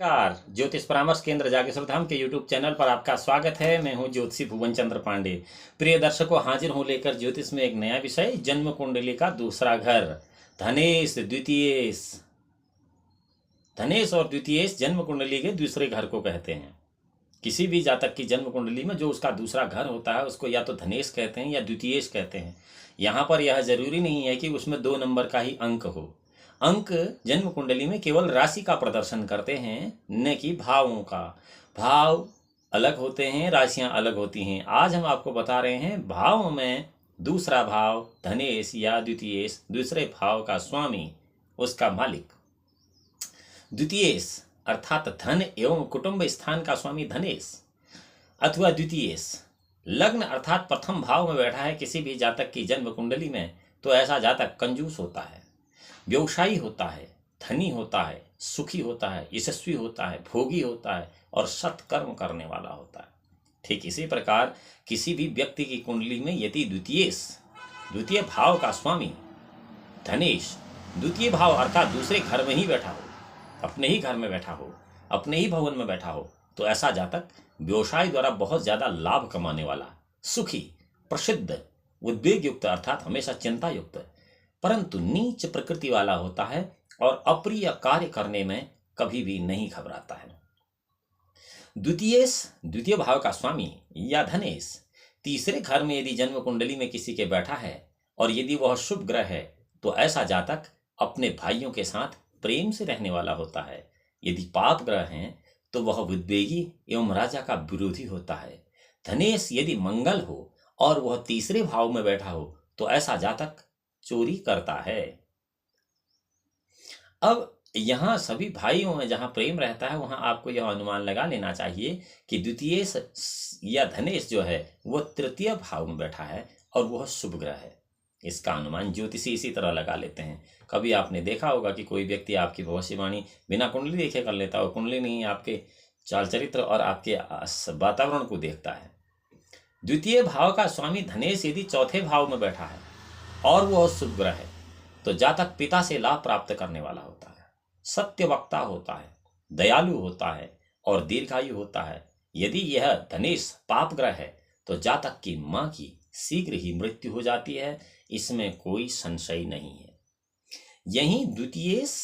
नमस्कार। ज्योतिष परामर्श केंद्र जागेश्वर धाम के यूट्यूब चैनल पर आपका स्वागत है। मैं हूं ज्योतिषी भुवन चंद्र पांडे। प्रिय दर्शकों, हाजिर हूं लेकर ज्योतिष में एक नया विषय, जन्म कुंडली का दूसरा घर, धनेश द्वितीयेश। धनेश और द्वितीयेश जन्म कुंडली के दूसरे घर को कहते हैं। किसी भी जातक की जन्म कुंडली में जो उसका दूसरा घर होता है उसको या तो धनेश कहते हैं या द्वितीयेश कहते हैं। यहाँ पर यह जरूरी नहीं है कि उसमें 2 नंबर का ही अंक हो। अंक जन्म कुंडली में केवल राशि का प्रदर्शन करते हैं, न कि भावों का। भाव अलग होते हैं, राशियां अलग होती हैं। आज हम आपको बता रहे हैं भाव में दूसरा भाव धनेश या द्वितीयेश, दूसरे भाव का स्वामी, उसका मालिक। द्वितीयेश अर्थात धन एवं कुटुंब स्थान का स्वामी धनेश अथवा द्वितीयेश। लग्न अर्थात प्रथम भाव में बैठा है किसी भी जातक की जन्म कुंडली में, तो ऐसा जातक कंजूस होता है, व्यवसायी होता है, धनी होता है, सुखी होता है, यशस्वी होता है, भोगी होता है और सत्कर्म करने वाला होता है। ठीक इसी प्रकार किसी भी व्यक्ति की कुंडली में यदि द्वितीय भाव का स्वामी धनेश द्वितीय भाव अर्थात दूसरे घर में ही बैठा हो, अपने ही घर में बैठा हो, अपने ही भवन में बैठा हो, तो ऐसा जातक व्यवसाय द्वारा बहुत ज्यादा लाभ कमाने वाला, सुखी, प्रसिद्ध, उद्वेग युक्त अर्थात हमेशा चिंता युक्त, परंतु नीच प्रकृति वाला होता है और अप्रिय कार्य करने में कभी भी नहीं घबराता है। द्वितीय भाव का स्वामी या धनेश तीसरे घर में यदि जन्म कुंडली में किसी के बैठा है और यदि वह शुभ ग्रह है, तो ऐसा जातक अपने भाइयों के साथ प्रेम से रहने वाला होता है। यदि पाप ग्रह हैं तो वह उद्वेगी एवं राजा का विरोधी होता है। धनेश यदि मंगल हो और वह तीसरे भाव में बैठा हो, तो ऐसा जातक चोरी करता है। अब यहां सभी भाइयों में जहां प्रेम रहता है, वहां आपको यह अनुमान लगा लेना चाहिए कि द्वितीयेश या धनेश जो है वह तृतीय भाव में बैठा है और वह शुभ ग्रह है। इसका अनुमान ज्योतिषी इसी तरह लगा लेते हैं। कभी आपने देखा होगा कि कोई व्यक्ति आपकी भविष्यवाणी बिना कुंडली देखे कर लेता हो। कुंडली नहीं, आपके चाल चरित्र और आपके वातावरण को देखता है। द्वितीय भाव का स्वामी धनेश यदि चौथे भाव में बैठा है और वह शुभ ग्रह है, तो जातक पिता से लाभ प्राप्त करने वाला होता है, सत्य वक्ता होता है, दयालु होता है और दीर्घायु होता है। यदि यह धनेश पाप ग्रह है तो जातक की मां की शीघ्र ही मृत्यु हो जाती है, इसमें कोई संशय नहीं है। यही द्वितीयेश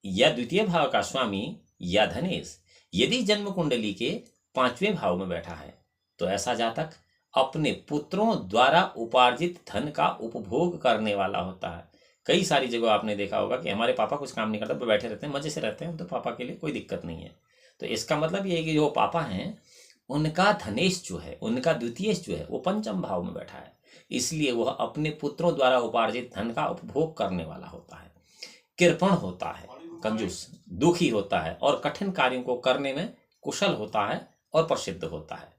या द्वितीय भाव का स्वामी या धनेश यदि जन्म कुंडली के 5वें भाव में बैठा है, तो ऐसा जातक अपने पुत्रों द्वारा उपार्जित धन का उपभोग करने वाला होता है। कई सारी जगह आपने देखा होगा कि हमारे पापा कुछ काम नहीं करते, वो बैठे रहते हैं, मजे से रहते हैं, तो पापा के लिए कोई दिक्कत नहीं है। तो इसका मतलब ये है कि जो पापा हैं उनका धनेश जो है, उनका द्वितीयेश जो है वो 5म भाव में बैठा है, इसलिए वह अपने पुत्रों द्वारा उपार्जित धन का उपभोग करने वाला होता है। कृपण होता है, कंजूस, दुखी होता है और कठिन कार्यों को करने में कुशल होता है और प्रसिद्ध होता है।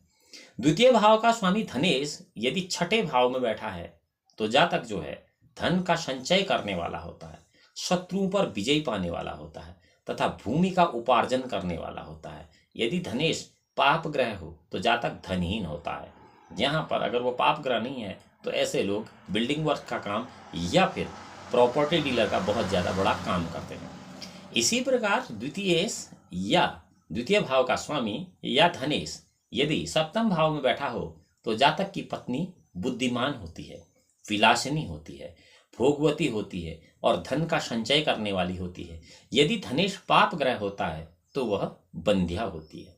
द्वितीय भाव का स्वामी धनेश यदि छठे भाव में बैठा है, तो जातक जो है धन का संचय करने वाला होता है, शत्रुओं पर विजय पाने वाला होता है तथा भूमि का उपार्जन करने वाला होता है। यदि धनेश पाप ग्रह हो तो जातक धनहीन होता है। यहाँ पर अगर वो पाप ग्रह नहीं है तो ऐसे लोग बिल्डिंग वर्क का काम या फिर प्रॉपर्टी डीलर का बहुत ज्यादा बड़ा काम करते हैं। इसी प्रकार द्वितीयेश या द्वितीय भाव का स्वामी या धनेश यदि 7म भाव में बैठा हो, तो जातक की पत्नी बुद्धिमान होती है, विलासिनी होती है, भोगवती होती है और धन का संचय करने वाली होती है। यदि धनेश पाप ग्रह होता है तो वह बंध्या होती है।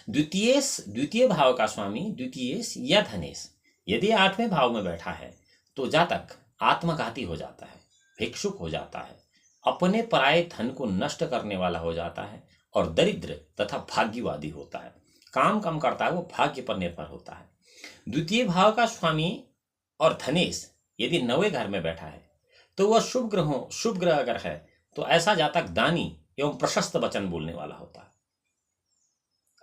द्वितीय भाव का स्वामी द्वितीयेश या धनेश यदि 8वें भाव में बैठा है, तो जातक आत्मघाती हो जाता है, भिक्षुक हो जाता है, अपने पराये धन को नष्ट करने वाला हो जाता है और दरिद्र तथा भाग्यवादी होता है। काम कम करता है, वो भाग्य पर निर्भर होता है। द्वितीय भाव का स्वामी और धनेश यदि 9वें घर में बैठा है, तो वह शुभ ग्रह अगर है तो ऐसा जातक दानी एवं प्रशस्त वचन बोलने वाला होता है।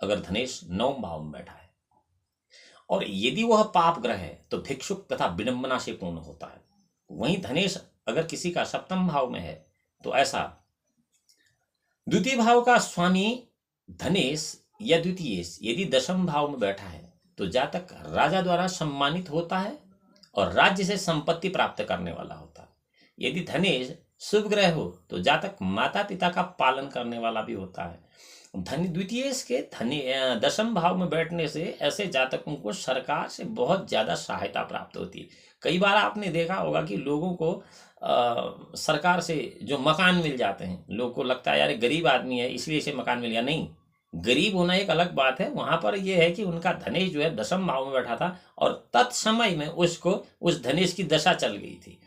अगर धनेश 9वें भाव में बैठा है और यदि वह पाप ग्रह है तो भिक्षुक तथा विडंबना से पूर्ण होता है। वहीं धनेश अगर किसी का 7म भाव में है तो ऐसा द्वितीय भाव का स्वामी धनेश या द्वितीयेश यदि 10म भाव में बैठा है, तो जातक राजा द्वारा सम्मानित होता है और राज्य से संपत्ति प्राप्त करने वाला होता है। यदि धनेश शुभ ग्रह हो तो जातक माता पिता का पालन करने वाला भी होता है। धनी द्वितीय के धनी दशम भाव में बैठने से ऐसे जातकों को सरकार से बहुत ज्यादा सहायता प्राप्त होती है। कई बार आपने देखा होगा कि लोगों को सरकार से जो मकान मिल जाते हैं, लोगों को लगता है यार गरीब आदमी है इसलिए इसे मकान मिल गया। नहीं, गरीब होना एक अलग बात है, वहां पर यह है कि उनका धनेश जो है दशम भाव में बैठा था और तत्समय में उसको उस धनेश की दशा चल गई थी,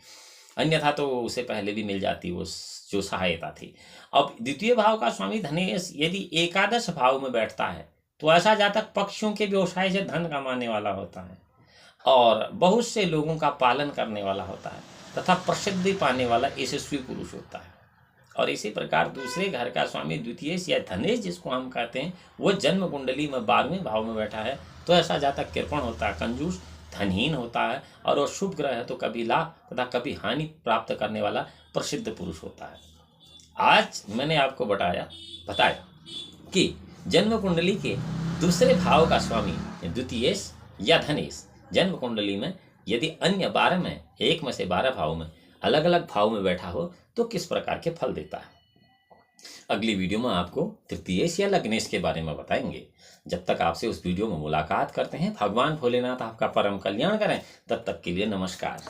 अन्यथा तो उसे पहले भी मिल जाती उस जो सहायता थी। अब द्वितीय भाव का स्वामी धनेश यदि एकादश भाव में बैठता है तो ऐसा जातक पक्षियों के व्यवसाय से धन कमाने वाला होता है और बहुत से लोगों का पालन करने वाला होता है तथा प्रसिद्धि पाने वाला यशस्वी पुरुष होता है। और इसी प्रकार दूसरे घर का स्वामी द्वितीय या धनेश जिसको हम कहते हैं, वो जन्म कुंडली में 12वें भाव में बैठा है तो ऐसा जातक कृपण होता है, कंजूस, धनहीन होता है और वो शुभ ग्रह है तो कभी लाभ तथा कभी हानि प्राप्त करने वाला प्रसिद्ध पुरुष होता है। आज मैंने आपको बताया कि जन्म कुंडली के दूसरे भाव का स्वामी द्वितीय या धनेश जन्म कुंडली में यदि अन्य 12 में, एक में से 12 भाव में अलग अलग भाव में बैठा हो तो किस प्रकार के फल देता है। अगली वीडियो में आपको तृतीयेश या लग्नेश के बारे में बताएंगे। जब तक आपसे उस वीडियो में मुलाकात करते हैं, भगवान भोलेनाथ आपका परम कल्याण करें। तब तक के लिए नमस्कार।